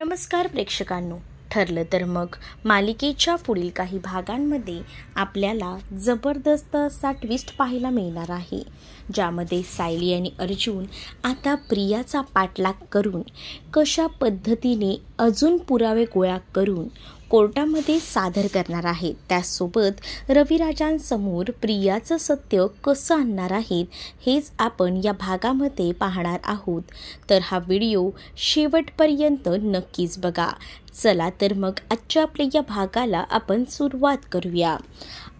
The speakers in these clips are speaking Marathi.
नमस्कार प्रेक्षकांनो, ठरलं तर मग मालिकेच्या पुढील काही भागांमध्ये आपल्याला जबरदस्त असा ट्विस्ट पाहायला मिळणार आहे, ज्यामध्ये सायली आणि अर्जुन आता प्रियाचा पाठलाग करून कशा पद्धतीने अजून पुरावे गोळा करून कोर्टामध्ये सादर करणार आहेत। त्यासोबत रविराजांसमोर प्रियाचं सत्य कसं आणणार आहेत हेच आपण या भागामध्ये पाहणार आहोत। तर हा व्हिडिओ शेवटपर्यंत नक्कीच बघा। चला तर मग आजच्या आपल्या या भागाला आपण सुरुवात करूया।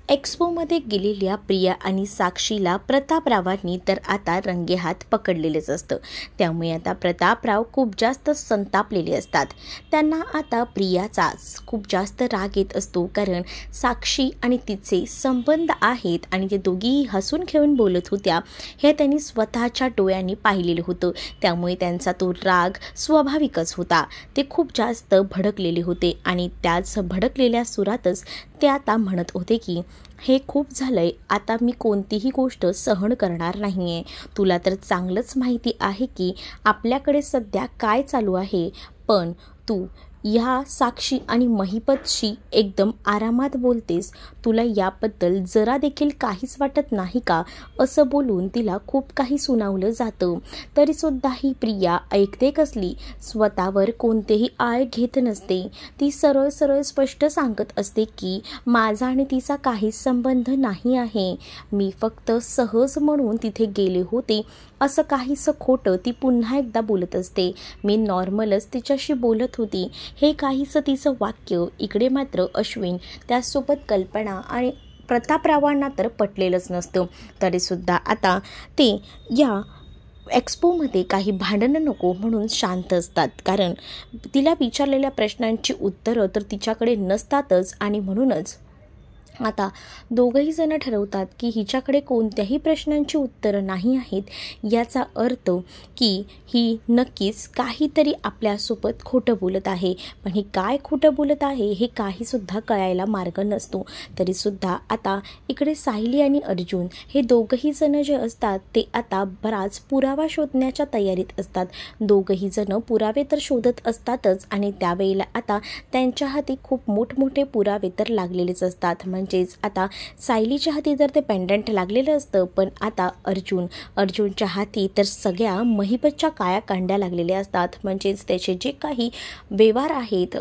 एक्स्पोमध्ये गेलेल्या प्रिया आणि साक्षीला प्रतापरावांनी तर आता रंगेहात पकडलेलेच असतं। त्यामुळे आता प्रतापराव खूप जास्त संतापलेले असतात। त्यांना आता प्रियाचा खूप जास्त राग येत असतो, कारण साक्षी आणि तिचे संबंध आहेत आणि ते दोघीही हसून खेळून बोलत होत्या हे त्यांनी स्वतःच्या डोळ्यांनी पाहिलेलं होतं। त्यामुळे त्यांचा तो राग स्वाभाविकच होता। ते खूप जास्त भडकलेले होते आणि त्याच भडकलेल्या सुरातच ते आता म्हणत होते की हे खूप झालंय, आता मी कोणतीही गोष्ट सहन करणार नाहीये। तुला तर चांगलंच माहिती आहे की आपल्याकडे सध्या काय चालू आहे, पण तू ह्या साक्षी आणि महिपतशी एकदम आरामात बोलतेस, तुला याबद्दल जरा देखील काहीच वाटत नाही का, असं बोलून तिला खूप काही सुनावलं जातं। तरीसुद्धा ही प्रिया ऐकते कसली, स्वतःवर कोणतेही आळ घेत नसते। ती सरळ सरळ स्पष्ट सांगत असते की माझा आणि तिचा काहीच संबंध नाही आहे, मी फक्त सहज म्हणून तिथे गेले होते, असं काहीसं खोटं ती पुन्हा एकदा बोलत असते। मी नॉर्मलच तिच्याशी बोलत होती, हे काहीसं तिचं वाक्य इकडे मात्र अश्विन त्यासोबत कल्पना आणि प्रतापरावांना तर पटलेलंच नसतं। तरीसुद्धा आता ते या एक्स्पोमध्ये काही भांडणं नको म्हणून शांत असतात, कारण तिला विचारलेल्या प्रश्नांची उत्तरं तर तिच्याकडे नसतातच आणि म्हणूनच आता दोघंही जण ठरवतात की हिच्याकडे कोणत्याही प्रश्नांची उत्तरं नाही आहेत, याचा अर्थ की ही नक्कीच काहीतरी आपल्यासोबत खोटं बोलत आहे। पण ही काय खोटं बोलत आहे हे काहीसुद्धा कळायला मार्ग नसतो। तरीसुद्धा आता इकडे सायली आणि अर्जुन हे दोघंही जण जे असतात ते आता बराच पुरावा शोधण्याच्या तयारीत असतात। दोघंही जण पुरावे तर शोधत असतातच आणि त्यावेळेला आता त्यांच्या हाती खूप मोठमोठे पुरावे तर लागलेलेच असतात। म्हणजेच आता सायलीच्या हाती तर ते पेंडंट लागलेलं असतं, पण आता अर्जुनच्या हाती तर सगळ्या महिपतच्या काळ्या कांड्या लागलेल्या असतात। म्हणजेच त्याचे जे काही व्यवहार आहेत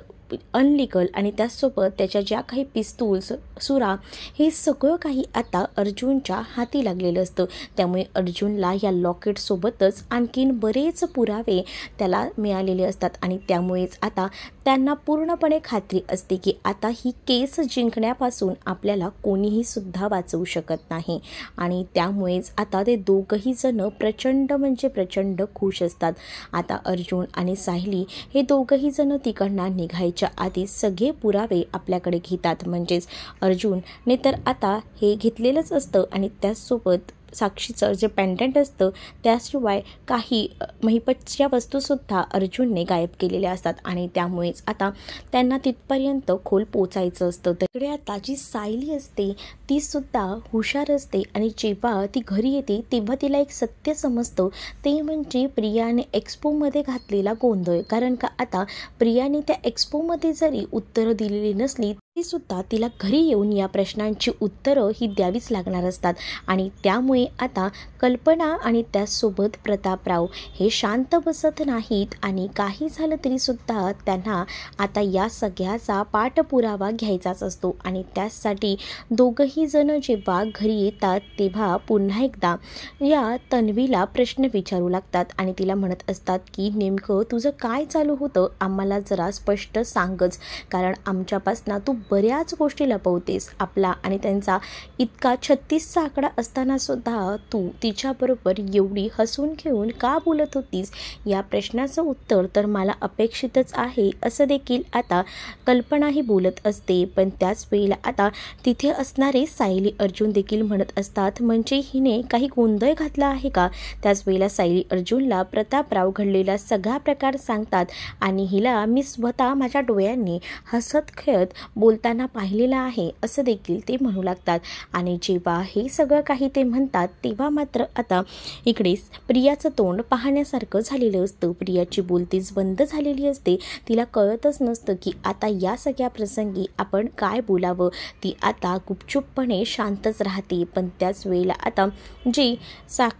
अनलिगल आणि त्याचसोबत त्याच्या ज्या काही पिस्तूल्स सुरा हे सगळं काही आता अर्जुनच्या हाती लागलेलं असतं। त्यामुळे अर्जुनला या लॉकेटसोबतच आणखीन बरेच पुरावे त्याला मिळालेले असतात आणि त्यामुळेच आता त्यांना पूर्णपणे खात्री असते की आता ही केस जिंकण्यापासून आपल्याला कोणीही सुद्धा वाचवू शकत नाही आणि त्यामुळेच आता ते दोघंही जण प्रचंड म्हणजे प्रचंड खुश असतात। आता अर्जुन आणि सायली हे दोघंही जण तिकडनं निघायचे आधी सगळे पुरावे आपल्याकडे घेतात। म्हणजेच अर्जुनने तर आता हे घेतलेलंच असतं आणि त्याचसोबत साक्षीचं जे पेंडंट असतं त्याशिवाय काही महिपतच्या वस्तूसुद्धा अर्जुनने गायब केलेल्या असतात आणि त्यामुळेच आता त्यांना तिथपर्यंत खोल पोचायचं असतं। तिकडे आता जी सायली असते ती सुद्धा हुशार असते आणि जेव्हा ती घरी येते तेव्हा तिला एक सत्य समजतं, ते म्हणजे प्रियाने एक्स्पोमध्ये घातलेला गोंधळ। कारण का आता प्रियाने त्या एक्स्पोमध्ये जरी उत्तरं दिलेली नसली ती सुद्धा तिला घरी येऊन या प्रश्नांची उत्तरं ही द्यावीच लागणार असतात आणि त्यामुळे आता कल्पना आणि त्याचसोबत प्रतापराव हे शांत बसत नाहीत आणि काही झालं तरी सुद्धा त्यांना आता या सगळ्याचा पाठपुरावा घ्यायचाच असतो आणि त्यासाठी दोघंही जण जेव्हा घरी येतात तेव्हा पुन्हा एकदा या तन्वीला प्रश्न विचारू लागतात आणि तिला म्हणत असतात की नेमकं तुझं काय चालू होतं, आम्हाला जरा स्पष्ट सांगच, कारण आमच्यापासनं तू बऱ्याच गोष्टी लपवतेस। आपला आणि त्यांचा इतका 36चा आकडा असताना सुद्धा तू तिच्याबरोबर एवढी हसून खेळून का बोलत होतीस, या प्रश्नाचं उत्तर तर मला अपेक्षितच आहे, असं देखील आता कल्पनाही बोलत असते। पण त्याच वेळेला आता तिथे असणारे सायली अर्जुन देखील म्हणत असतात म्हणजे हिने काही गोंधळ घातला आहे का। त्याच वेळेला सायली अर्जुनला प्रतापराव घडलेला सगळा प्रकार सांगतात आणि हिला मी स्वतः माझ्या डोळ्यांनी हसत खेळत बोलताना पाहिलेलं आहे असं देखील ते म्हणू लागतात. आणि जेव्हा हे सगळं काही ते म्हणतात तेव्हा मात्र आता इकडे प्रियाचं तोंड पाहण्यासारखं झालेलं असतं. प्रियाची बोलतीच बंद झालेली असते. तिला कळतच नसतं की आता या सगळ्या प्रसंगी आपण काय बोलावं. ती आता गुपचूपपणे शांतच राहते. पण त्याच वेळेला आता जे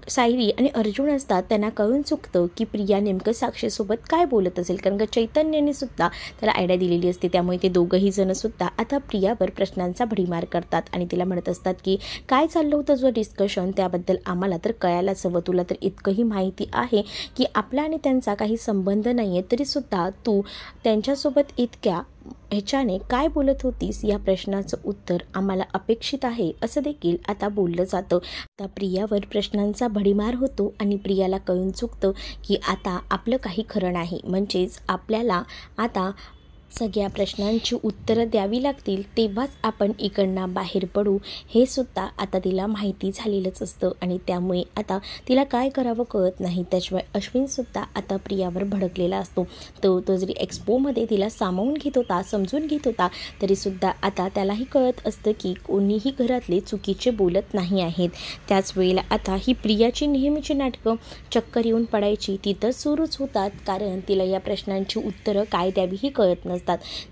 सायली आणि अर्जुन असतात त्यांना कळून चुकतं की प्रिया नेमकं साक्षीसोबत काय बोलत असेल, कारण का चैतन्याने सुद्धा त्याला आयडिया दिलेली असते. त्यामुळे ते दोघंही जण सुद्धा आता प्रियावर प्रश्नांचा भडीमार करतात आणि तिला म्हणत असतात की काय चाललं होतं जो डिस्कशन, त्याबद्दल आम्हाला तर कळायलाच हवं. तुला तर इतकंही माहिती आहे की आपला आणि त्यांचा काही संबंध नाही आहे, तरीसुद्धा तू त्यांच्यासोबत इतक्या ह्याच्याने काय बोलत होतीस या प्रश्नाचं उत्तर आम्हाला अपेक्षित आहे असं देखील आता बोललं जातं. आता प्रियावर प्रश्नांचा भडीमार होतो आणि प्रियाला कळून चुकतं की आता आपलं काही खरं नाही. म्हणजेच आपल्याला आता सगळ्या प्रश्नांची उत्तरं द्यावी लागतील तेव्हाच आपण इकडनं बाहेर पडू हे सुद्धा आता तिला माहिती झालेलंच असतं. आणि त्यामुळे आता तिला काय करावं कळत नाही. त्याशिवाय अश्विनसुद्धा आता प्रियावर भडकलेला असतो. तो जरी एक्सपोमध्ये तिला सामावून घेत होता, समजून घेत होता, तरीसुद्धा आता त्यालाही कळत असतं की कोणीही घरातले चुकीचे बोलत नाही आहेत. त्याच वेळेला आता ही प्रियाची नेहमीची नाटकं चक्कर येऊन पडायची ती तर सुरूच होतात, कारण तिला या प्रश्नांची उत्तरं काय द्यावीही कळत नसतात.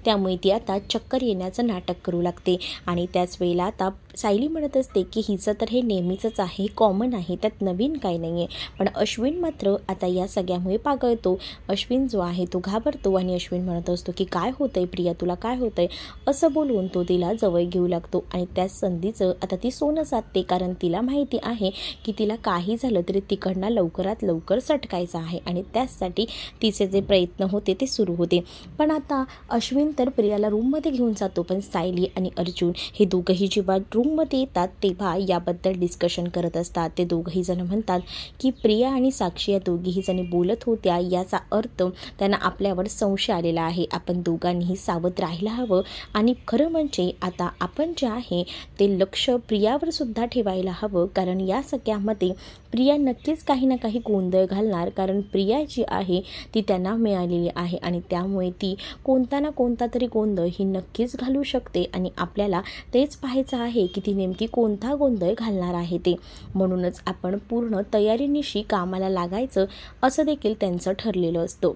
त्यामुळे ती आता चक्कर येण्याचं नाटक करू लागते. आणि त्याच वेळेला आता सायली म्हणत असते की हिचं तर हे नेहमीचंच आहे, कॉमन आहे, त्यात नवीन काही नाही आहे. पण अश्विन मात्र आता या सगळ्यामुळे पागळतो. अश्विन जो आहे तो घाबरतो आणि अश्विन म्हणत असतो की काय होतंय प्रिया, तुला काय होतंय, असं बोलून तो तिला जवळ घेऊ लागतो. आणि त्याच संधीचं आता ती सोनं साधते, कारण तिला माहिती आहे की तिला काही झालं तरी तिकडनं लवकरात लवकर सटकायचं आहे. आणि त्याचसाठी तिचे जे प्रयत्न होते ते सुरू होते. पण आता अश्विन तर प्रियाला रूममध्ये घेऊन जातो, पण सायली आणि अर्जुन हे दोघंही जेव्हा रूममध्ये येतात तेव्हा याबद्दल डिस्कशन करत असतात. ते दोघंही जण म्हणतात की प्रिया आणि साक्षी या दोघीही जणी बोलत होत्या, याचा अर्थ त्यांना आपल्यावर संशय आलेला आहे. आपण दोघांनीही सावध राहायला हवं. आणि खरं म्हणजे आता आपण जे आहे ते लक्ष प्रियावर सुद्धा ठेवायला हवं, कारण या सगळ्यामध्ये प्रिया नक्कीच काही ना काही गोंधळ घालणार, कारण प्रिया जी आहे ती त्यांना मिळालेली आहे आणि त्यामुळे ती कोणता ना कोणता तरी गोंधळ ही नक्कीच घालू शकते. आणि आपल्याला तेच पाहायचं आहे की ती नेमकी कोणता गोंधळ घालणार आहे ते. म्हणूनच आपण पूर्ण तयारीनिशी कामाला लागायचं असं देखील त्यांचं ठरलेलं असतं.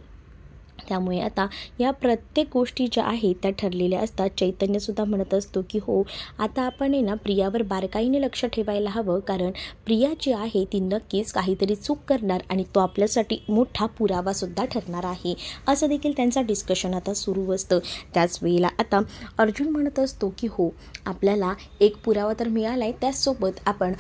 त्यामुळे आता या प्रत्येक गोष्टी ज्या आहेत त्या ठरलेल्या असतात. चैतन्यसुद्धा म्हणत असतो की हो, आता आपण ना प्रियावर बारकाईने लक्ष ठेवायला हवं, कारण प्रिया जी आहे ती नक्कीच काहीतरी चूक करणार आणि तो आपल्यासाठी मोठा पुरावासुद्धा ठरणार आहे, असं देखील त्यांचा डिस्कशन आता सुरू असतं. त्याच वेळेला आता अर्जुन म्हणत असतो की हो, आपल्याला एक पुरावा तर मिळाला आहे, त्याचसोबत आपण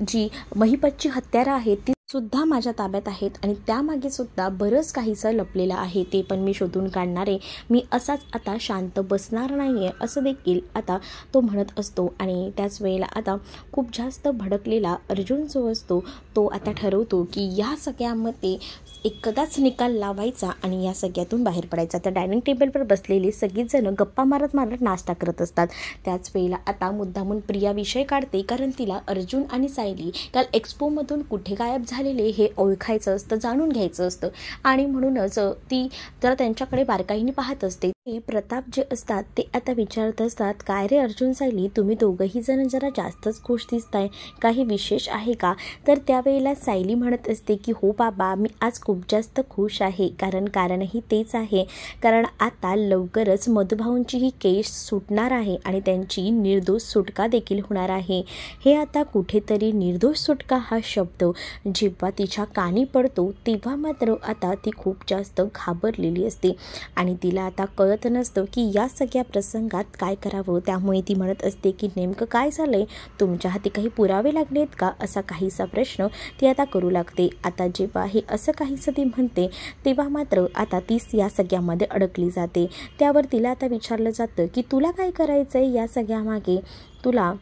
जी महिपतची हत्यारं आहेत ती सुद्धा माझ्या ताब्यात आहेत आणि त्यामागे सुद्धा बरंच काहीसं लपलेलं आहे, ते पण मी शोधून काढणार आहे. मी असाच आता शांत बसणार नाही आहे, असं देखील आता तो म्हणत असतो. आणि त्याच वेळेला आता खूप जास्त भडकलेला अर्जुन जो असतो तो आता ठरवतो की या सगळ्यामध्ये एकदाच निकाल लावायचा आणि या सगळ्यातून बाहेर पडायचा. त्या डायनिंग टेबलवर बसलेले सगळीच जण गप्पा मारत मारत नाश्ता करत असतात. त्याच वेळेला आता मुद्दामून प्रिया विषय काढते, कारण तिला अर्जुन आणि सायली काल एक्सपोमधून कुठे गायब झालेले हे ओळखायचं असतं, जाणून घ्यायचं असतं. आणि म्हणूनच ती जरा त्यांच्याकडे बारकाईने पाहत असते. प्रताप जे असतात ते आता विचारत असतात, काय रे अर्जुन, सायली, तुम्ही दोघंही जण जरा जास्तच खुश दिसताय, काही विशेष आहे का? तर त्यावेळेला सायली म्हणत असते की हो बाबा, मी आज खूप जास्त खुश आहे, कारणही तेच आहे, कारण आता लवकरच मधुभाऊंची ही केस सुटणार आहे आणि त्यांची निर्दोष सुटका देखील होणार आहे. हे आता कुठेतरी निर्दोष सुटका हा शब्द जेव्हा तिच्या कानी पडतो तेव्हा मात्र आता ती खूप जास्त घाबरलेली असते आणि तिला आता कळत नसतं की या सगळ्या प्रसंगात काय करावं. त्यामुळे ती म्हणत असते की नेमकं काय झालंय, तुमच्या हाती काही पुरावे लागलेत का, असा काहीसा प्रश्न ती आता करू लागते. आता जेव्हा हे असं काहीसं ती म्हणते तेव्हा मात्र आता तीच या सगळ्यामध्ये अडकली जाते. त्यावर तिला आता विचारलं जातं की तुला काय करायचं आहे या सगळ्यामागे, तुला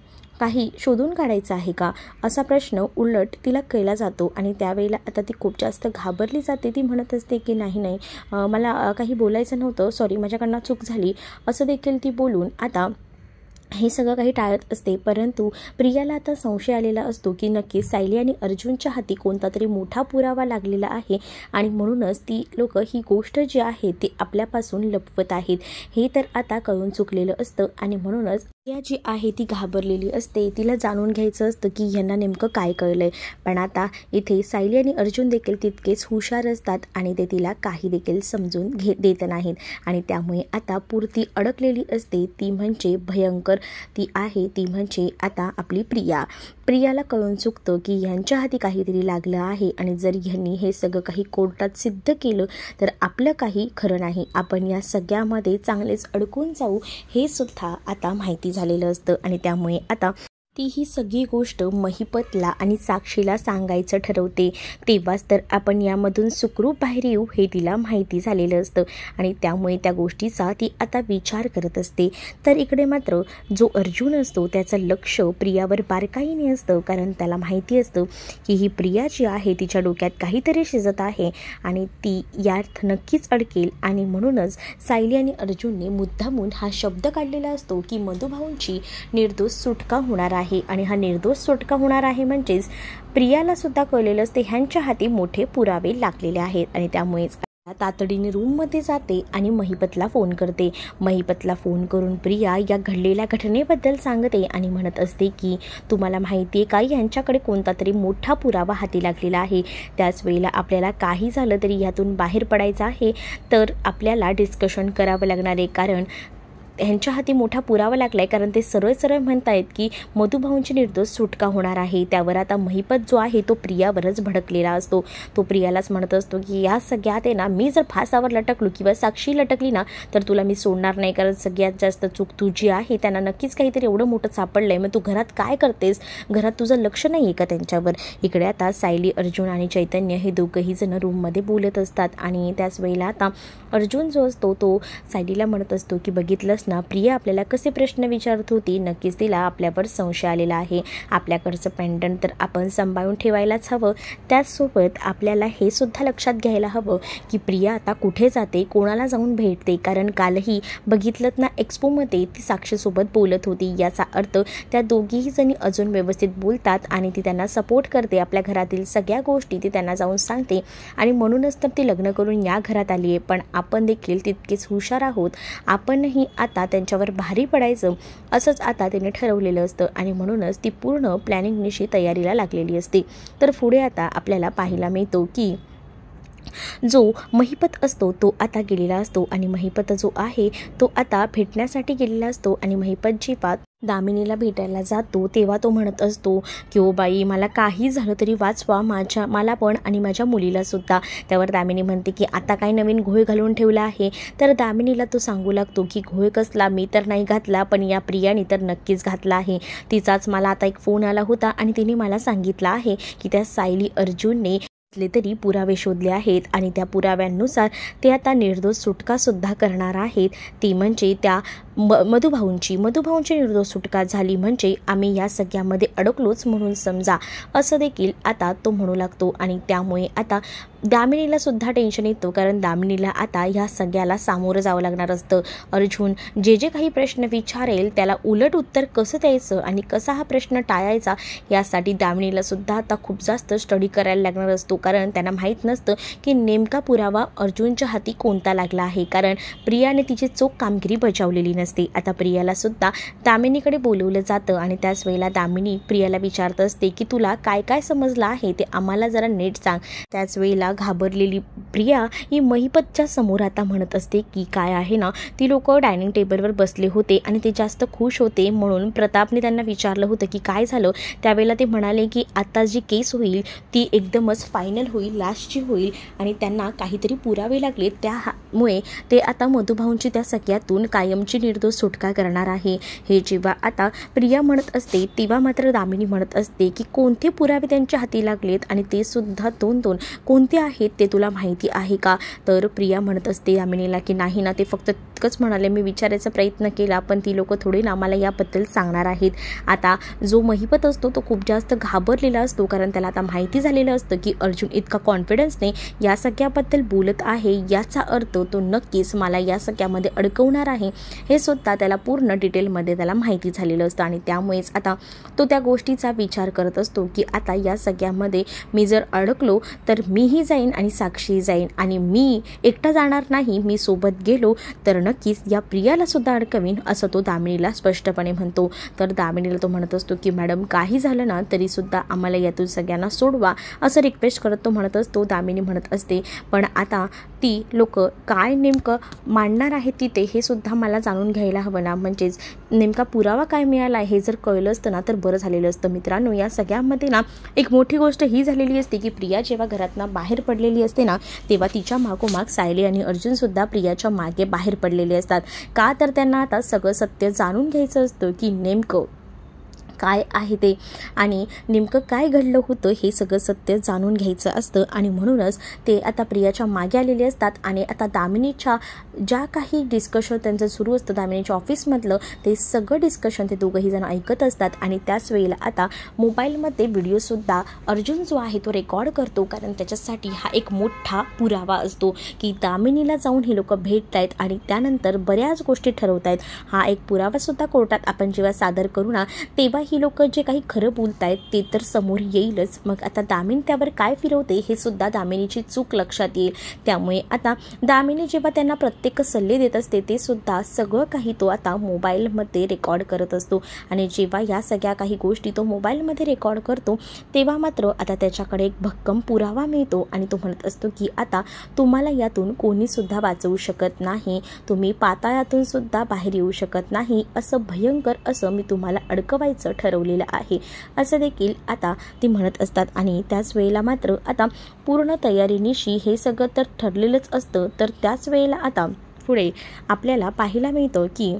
काही शोधून काढायचं आहे का, असा प्रश्न उलट तिला केला जातो. आणि त्यावेळेला आता ती खूप जास्त घाबरली जाते. ती म्हणत असते की नाही मला काही बोलायचं नव्हतं, सॉरी, माझ्याकडनं चूक झाली, असं देखील ती बोलून आता हे सगळं काही टाळत असते, परंतु प्रियाला आता संशय आलेला असतो की नक्की सायली आणि अर्जुनच्या हाती कोणता तरी मोठा पुरावा लागलेला आहे आणि म्हणूनच ती लोक ही गोष्ट जी आहे ती आपल्यापासून लपवत आहेत हे तर आता कळून चुकलेलं असतं आणि म्हणूनच प्रिया जी आहे ती घाबरलेली असते. तिला जाणून घ्यायचं असतं की यांना नेमकं काय कळलंय. पण आता इथे सायली आणि अर्जुन देखील तितकेच हुशार असतात आणि ते तिला काही देखील समजून देत नाहीत आणि त्यामुळे आता पुरती अडकलेली असते. ती म्हणजे भयंकर ती म्हणजे आता आपली प्रियाला कळून चुकतं की यांच्या हाती काहीतरी लागलं आहे आणि जर यांनी हे सगळं काही कोर्टात सिद्ध केलं तर आपलं काही खरं नाही, आपण या सगळ्यामध्ये चांगलेच अडकून जाऊ हे सुद्धा आता माहिती झालेलं असतं आणि त्यामुळे आता ती ही सगळी गोष्ट महिपतला आणि साक्षीला सांगायचं ठरवते. तेव्हाच तर आपण यामधून सुखरूप बाहेर येऊ हे तिला माहिती झालेलं असतं आणि त्यामुळे त्या गोष्टीचा ती आता विचार करत असते. तर इकडे मात्र जो अर्जुन असतो त्याचं लक्ष प्रियावर बारकाईने असतं, कारण त्याला माहिती असतं की ही प्रिया जी आहे तिच्या डोक्यात काहीतरी शिजत आहे आणि ती यात नक्कीच अडकेल आणि म्हणूनच सायली आणि अर्जुनने मुद्दामून हा शब्द काढलेला असतो की मधुभाऊंची निर्दोष सुटका होणार आहे आणि हा निर्दोष सुटका होणार आहे म्हणजेच प्रियाला सुद्धा कळलेलं असते ह्यांच्या हाती मोठे पुरावे लागलेले आहेत आणि त्यामुळेच तातडीने रूममध्ये जाते आणि महिपतला फोन करते. महिपतला फोन करून प्रिया या घडलेल्या घटनेबद्दल सांगते आणि म्हणत असते की तुम्हाला माहिती आहे का यांच्याकडे कोणता तरी मोठा पुरावा हाती लागलेला आहे. त्याच वेळेला आपल्याला काही झालं तरी यातून बाहेर पडायचं आहे तर आपल्याला डिस्कशन करावं लागणार आहे, कारण ह्यांच्या हाती मोठा पुरावा लागलाय, कारण ते सरळ सरळ म्हणतायत की मधुभाऊंची निर्दोष सुटका होणार आहे. त्यावर आता महिपत जो आहे तो प्रियावरच भडकलेला असतो. तो प्रियालाच म्हणत असतो की या सगळ्यात आहे ना मी जर फासावर लटकलो किंवा साक्षी लटकली ना तर तुला मी सोडणार नाही, कारण सगळ्यात जास्त चूक तुझी आहे. त्यांना नक्कीच काहीतरी एवढं मोठं सापडलंय, मग तू घरात काय करतेस, घरात तुझं लक्ष नाही आहे का त्यांच्यावर. इकडे आता सायली, अर्जुन आणि चैतन्य हे दोघंही जण रूममध्ये बोलत असतात आणि त्याच वेळेला आता अर्जुन जो असतो तो सायलीला म्हणत असतो की बघितलंस ना प्रिया आपल्याला कसे प्रश्न विचारत होती, नक्कीच तिला आपल्यावर संशय आलेला आहे. आपल्याकडचं पेंडंट तर आपण सांभाळून ठेवायलाच हवं. त्याचसोबत आपल्याला हे सुद्धा लक्षात घ्यायला हवं की प्रिया आता कुठे जाते, कोणाला जाऊन भेटते, कारण कालही बघितलं ना एक्स्पोमध्ये ती साक्षीसोबत बोलत होती. याचा अर्थ त्या दोघीही जणी अजून व्यवस्थित बोलतात आणि ती त्यांना सपोर्ट करते. आपल्या घरातील सगळ्या गोष्टी ती त्यांना जाऊन सांगते आणि म्हणूनच तर ती लग्न करून या घरात आली आहे. पण आपण देखील तितकेच हुशार आहोत, आपणही आता त्यांच्यावर भारी पडायचं असंच आता तिने ठरवलेलं असतं आणि म्हणूनच ती पूर्ण प्लॅनिंगनिशी तयारीला लागलेली असते. तर पुढे आता आपल्याला पाहायला मिळतो की जो महिपत असतो तो आता गेलेला असतो आणि महिपत जो आहे तो आता भेटण्यासाठी गेलेला असतो आणि महिपत जेव्हा दामिनीला भेटायला जातो तेव्हा तो म्हणत असतो की ओ बाई मला काही झालं तरी वाचवा, मला पण आणि माझ्या मुलीला सुद्धा. त्यावर दामिनी म्हणते की आता काय नवीन घोळ घालून ठेवला आहे. तर दामिनीला तो सांगू लागतो की घोळ कसला, मी तर नाही घातला पण या प्रियाने तर नक्कीच घातला आहे. तिचाच मला आता एक फोन आला होता आणि तिने मला सांगितलं आहे की त्या सायली अर्जुनने तरी पुरावे शोधले आहेत आणि त्या पुराव्यांनुसार ते आता निर्दोष सुटका सुद्धा करणार आहेत. ती म्हणजे त्या मधुभाऊंची निर्दोष सुटका झाली म्हणजे आम्ही या सगळ्यामध्ये अडकलोच म्हणून समजा, असं देखील आता तो म्हणू लागतो आणि त्यामुळे आता दामिनीला सुद्धा टेन्शन येतो, कारण दामिनीला आता ह्या सगळ्याला सामोरं जावं लागणार असतं. अर्जुन जे काही प्रश्न विचारेल त्याला उलट उत्तर कसं द्यायचं आणि कसा हा प्रश्न टाळायचा यासाठी दामिनीला सुद्धा आता खूप जास्त स्टडी करायला लागणार असतो, कारण त्यांना माहीत नसतं की नेमका पुरावा अर्जुनच्या हाती कोणता लागला आहे, कारण प्रियाने तिची चोख कामगिरी बजावलेली नसते. आता प्रियाला सुद्धा दामिनीकडे बोलवलं जातं आणि त्याच वेळेला दामिनी प्रियाला विचारत असते की तुला काय काय समजलं आहे ते आम्हाला जरा नीट सांग. त्याच वेळेला घाबरलेली प्रिया ही महिपतच्या समोर आता म्हणत असते की काय आहे ना, ती लोक डायनिंग टेबलवर बसले होते आणि ते जास्त खुश होते म्हणून प्रतापने त्यांना विचारलं होतं की काय झालं. त्यावेळेला ते म्हणाले की आता जी केस होईल ती एकदमच फायनल होईल, लास्टची होईल आणि त्यांना काहीतरी पुरावे लागले, त्यामुळे ते आता मधुभाऊंची त्या सगळ्यातून कायमची निर्दोष सुटका करणार आहे. हे जेव्हा आता प्रिया म्हणत असते तेव्हा मात्र दामिनी म्हणत असते की कोणते पुरावे त्यांच्या हाती लागलेत आणि ते सुद्धा दोन कोणते आहेत ते तुला माहिती आहे का. तर प्रिया म्हणत असते दामिनीला की नाही ना, ते फक्त इतकंच म्हणाले, मी विचारायचा प्रयत्न केला पण ती लोक थोडे ना मला याबद्दल सांगणार आहेत. आता जो महिपत असतो तो खूप जास्त घाबरलेला असतो, कारण त्याला आता माहिती झालेलं असतं की अर्जुन इतका कॉन्फिडन्सने या सगळ्याबद्दल बोलत आहे, याचा अर्थ तो नक्कीच मला या सगळ्यामध्ये अडकवणार आहे. हे सुद्धा त्याला पूर्ण डिटेलमध्ये त्याला माहिती झालेलं असतं आणि त्यामुळेच आता तो त्या गोष्टीचा विचार करत असतो की आता या सगळ्यामध्ये मी जर अडकलो तर मीही जाईन आणि साक्षी जाईन आणि मी एकटा जाणार नाही, मी सोबत गेलो तर नक्कीच या प्रियाला सुद्धा अडकवीन असं तो दामिनीला स्पष्टपणे म्हणतो. तर दामिनीला तो म्हणत असतो की मॅडम काही झालं ना तरीसुद्धा आम्हाला यातून सगळ्यांना सोडवा असं रिक्वेस्ट करत तो म्हणत असतो. दामिनी म्हणत असते पण आता ती लोक काय नेमकं मांडणार आहे तिथे हे सुद्धा मला जाणून घ्यायला हवं ना, म्हणजेच नेमका पुरावा काय मिळाला हे जर कळलं असतं ना तर बरं झालेलं असतं. मित्रांनो, या सगळ्यामध्ये ना एक मोठी गोष्ट ही झालेली असते की प्रिया जेव्हा घरातनं बाहेर पडलेली असते ना तेव्हा तिच्या मागोमाग सायली आणि अर्जुनसुद्धा प्रियाच्या मागे बाहेर पडलेले असतात. का तर त्यांना आता सगळं सत्य जाणून घ्यायचं असतं की नेमकं काय आहे ते आणि नेमकं काय घडलं होतं हे सगळं सत्य जाणून घ्यायचं असतं आणि म्हणूनच ते आता प्रियाच्या मागे आलेले असतात. आणि आता दामिनीच्या ज्या काही डिस्कशन त्यांचं सुरू असतं दामिनीच्या ऑफिसमधलं ते सगळं डिस्कशन ते दोघंही जण ऐकत असतात. आणि त्याच वेळेला आता मोबाईलमध्ये व्हिडिओसुद्धा अर्जुन जो आहे तो रेकॉर्ड करतो, कारण त्याच्यासाठी हा एक मोठा पुरावा असतो की दामिनीला जाऊन हे लोक भेटत आहेत आणि त्यानंतर बऱ्याच गोष्टी ठरवत आहेत. हा एक पुरावासुद्धा कोर्टात आपण जेव्हा सादर करू ना तेव्हा ही लोक जे काही खरं बोलतायत ते तर समोर येईलच. मग आता दामिनी त्यावर काय फिरवते हे सुद्धा दामिनीची चूक लक्षात येईल. त्यामुळे आता दामिनी जेव्हा त्यांना प्रत्येक सल्ले देत असते ते सुद्धा सगळं काही तो आता मोबाईलमध्ये रेकॉर्ड करत असतो. आणि जेव्हा या सगळ्या काही गोष्टी तो मोबाईलमध्ये रेकॉर्ड करतो तेव्हा मात्र आता त्याच्याकडे एक भक्कम पुरावा मिळतो आणि तो म्हणत असतो की आता तुम्हाला यातून कोणीसुद्धा वाचवू शकत नाही, तुम्ही पाताळातून सुद्धा बाहेर येऊ शकत नाही, असं भयंकर असं मी तुम्हाला अडकवायचं ठरवलेलं आहे असं देखील आता ती म्हणत असतात. आणि त्याच वेळेला मात्र आता पूर्ण तयारीनिशी हे सगळं तर ठरलेलंच असतं. तर त्याच वेळेला आता पुढे आपल्याला पाहायला मिळतं की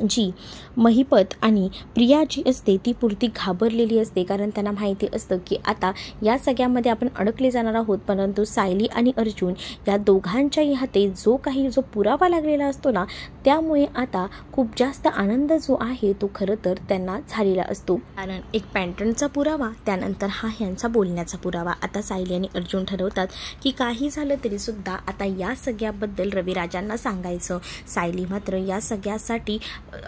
जी महिपत आणि प्रिया जी असते ती पुरती घाबरलेली असते, कारण त्यांना माहिती असतं की आता या सगळ्यामध्ये आपण अडकले जाणार आहोत. परंतु सायली आणि अर्जुन या दोघांच्याही हाती जो पुरावा लागलेला असतो ना त्यामुळे आता खूप जास्त आनंद जो आहे तो खरं तर त्यांना झालेला असतो. कारण एक पॅटर्नचा पुरावा, त्यानंतर हा ह्यांचा बोलण्याचा पुरावा. आता सायली आणि अर्जुन ठरवतात की काही झालं तरी सुद्धा आता या सगळ्याबद्दल रविराजांना सांगायचं. सायली मात्र या सगळ्यासाठी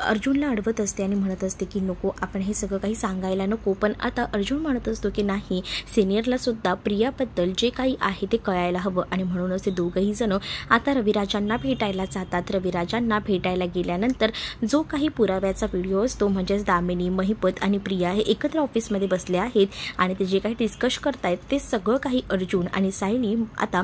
अर्जुनला अडवत असते आणि म्हणत असते की नको, आपण हे सगळं काही सांगायला नको. पण आता अर्जुन म्हणत असतो की नाही, सिनियरला सुद्धा प्रियाबद्दल जे काही आहे ते कळायला हवं. आणि म्हणूनच ते दोघंही जण आता रविराजांना भेटायला जातात. रविराजांना भेटायला गेल्यानंतर जो काही पुराव्याचा व्हिडिओ असतो, म्हणजेच दामिनी, महिपत आणि प्रिया हे एकत्र ऑफिसमध्ये बसले आहेत आणि ते जे काही डिस्कस करतायत ते सगळं काही अर्जुन आणि सायली आता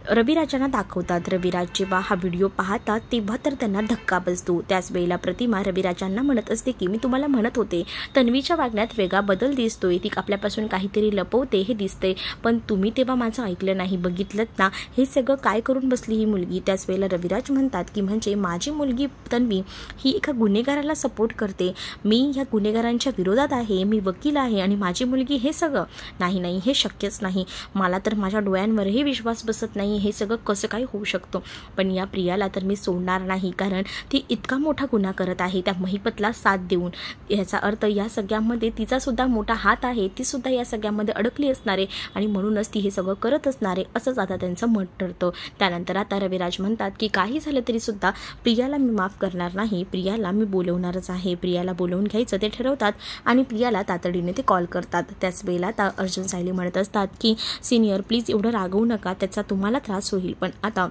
रविराजांना दाखवतात. रविराज जेव्हा हा व्हिडिओ पाहतात तेव्हा तर त्यांना धक्का बसतो. त्याच वेळेला प्रतिमा रविराजांना म्हणत असते की मी तुम्हाला म्हणत होते तन्वीच्या वागण्यात वेगळा बदल दिसतोय, ती आपल्यापासून काहीतरी लपवते हे दिसते, पण तुम्ही तेव्हा माझं ऐकलं नाही, बघितलं ना हे सगळं काय करून बसली ही मुलगी. त्याच वेळेला रविराज म्हणतात की म्हणजे माझी मुलगी तन्वी ही एका गुन्हेगाराला सपोर्ट करते, मी ह्या गुन्हेगारांच्या विरोधात आहे, मी वकील आहे आणि माझी मुलगी हे सगळं नाही, हे शक्यच नाही, मला तर माझ्या डोळ्यांवरही विश्वास बसत नाही, हे सगळं कसं काय होऊ शकतं. पण या प्रियाला तर मी सोडणार नाही, कारण ती इतका मोठा गुन्हा करत आहे त्या महिपतला साथ देऊन. याचा अर्थ या सगळ्यामध्ये तिचा सुद्धा मोठा हात आहे, ती सुद्धा या सगळ्यामध्ये अडकली असणार आहे आणि म्हणूनच ती हे सगळं करत असणार आहे असंच आता त्यांचं मत ठरतं. त्यानंतर आता रविराज म्हणतात की काही झालं तरी सुद्धा प्रियाला मी माफ करणार नाही, प्रियाला मी बोलवणारच आहे. प्रियाला बोलवून घ्यायचं ते ठरवतात आणि प्रियाला तातडीने ते कॉल करतात. त्याच वेळेला आता अर्जुन सायली म्हणत असतात की सिनियर प्लीज एवढं रागवू नका, त्याचा तुम्हाला त्रास होईल. पण आता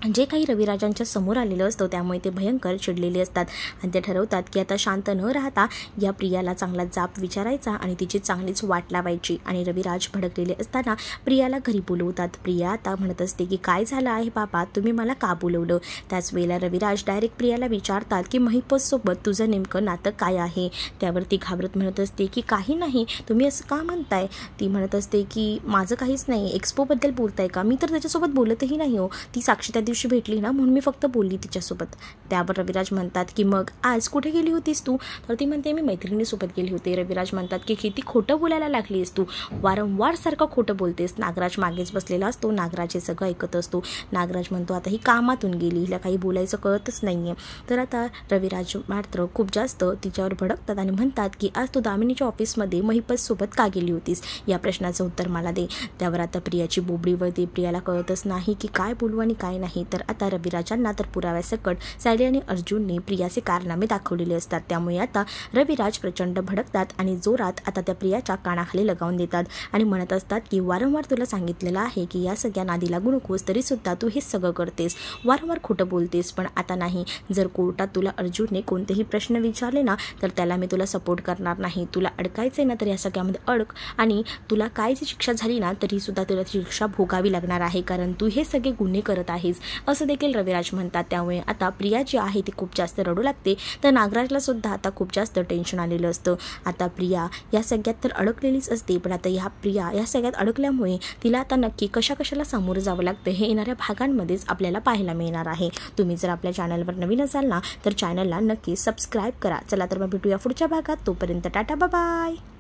जे काही रविराजांच्या समोर आलेलं असतं त्यामुळे ते भयंकर चिडलेले असतात आणि ते ठरवतात की आता शांत न राहता या प्रियाला चांगला जाब विचारायचा आणि तिची चांगलीच वाट लावायची. आणि रविराज भडकलेले असताना प्रियाला घरी बोलवतात. प्रिया आता म्हणत असते की काय झालं आहे बाबा, तुम्ही मला का बोलवलं. त्याच वेळेला रविराज डायरेक्ट प्रियाला विचारतात की महिपतसोबत तुझं नेमकं नातं काय आहे. त्यावर ती घाबरत म्हणत असते की काही नाही, तुम्ही असं का म्हणताय. ती म्हणत असते की माझं काहीच नाही, एक्सपोबद्दल बोलताय का, मी तर त्याच्यासोबत बोलतही नाही हो, ती साक्षी त्या दिवशी भेटली ना म्हणून मी फक्त बोलली तिच्यासोबत. त्यावर रविराज म्हणतात की मग आज कुठे गेली होतीस तू. तर ती म्हणते मी मैत्रिणीसोबत गेली होते. रविराज म्हणतात की किती खोटं बोलायला लागलीस तू, वारंवार सारखं खोटं बोलतेस. नागराज मागेच बसलेला असतो, नागराज हे सगळं ऐकत असतो. नागराज म्हणतो आता ही कामातून गेली, हिला काही बोलायचं कळतच नाहीये. तर आता रविराज मात्र खूप जास्त तिच्यावर भडकतात आणि म्हणतात की आज तू दामिनीच्या ऑफिसमध्ये महिपतसोबत का गेली होतीस, या प्रश्नाचं उत्तर मला दे. त्यावर आता प्रियाची बोबडी वळते. प्रियाला कळतच नाही की काय बोलू आणि काय नाही. आहे। तर आता रविराजांना तर पुराव्यासकट सायली आणि अर्जुनने प्रियाचे कारनामे दाखवलेले असतात। त्यामुळे आता रविराज प्रचंड भडकतात आणि जोरात आता त्या प्रियाच्या कानाखाली लगावून देतात आणि म्हणत असतात की वारंवार तुला सांगितलेलं आहे की या सगळ्या नादी लागू नकोस, तरी सुद्धा तू हे सगळं करतेस, वारंवार खोटं बोलतेस, पण आता नाही। जर कोर्टात तुला अर्जुनने कोणतेही प्रश्न विचारले ना तर त्याला मी तुला सपोर्ट करणार नाही। तुला अडकायचं आहे ना तर या सगळ्यामध्ये अडक, आणि तुला काय जी शिक्षा झाली ना तरी सुद्धा तुला शिक्षा भोगावी लागणार आहे, कारण तू हे सगळे गुन्हे करत आहेस, असं देखील रविराज म्हणतात। त्यामुळे आता प्रिया जी आहे ती खूप जास्त रडू लागते। तर नागराजला सुद्धा आता खूप जास्त टेन्शन आलेलं असतं। आता प्रिया या सगळ्यात तर अडकलेलीच असते, पण आता प्रिया या सगळ्यात अडकल्यामुळे तिला आता नक्की कशाला सामोरं जावं लागतं हे येणाऱ्या भागांमध्येच आपल्याला पाहायला मिळणार आहे। तुम्ही जर आपल्या चॅनलवर नवीन असाल ना तर चॅनलला नक्की सबस्क्राईब करा। चला तर मग भेटूया पुढच्या भागात, तोपर्यंत टाटा बाय बाय।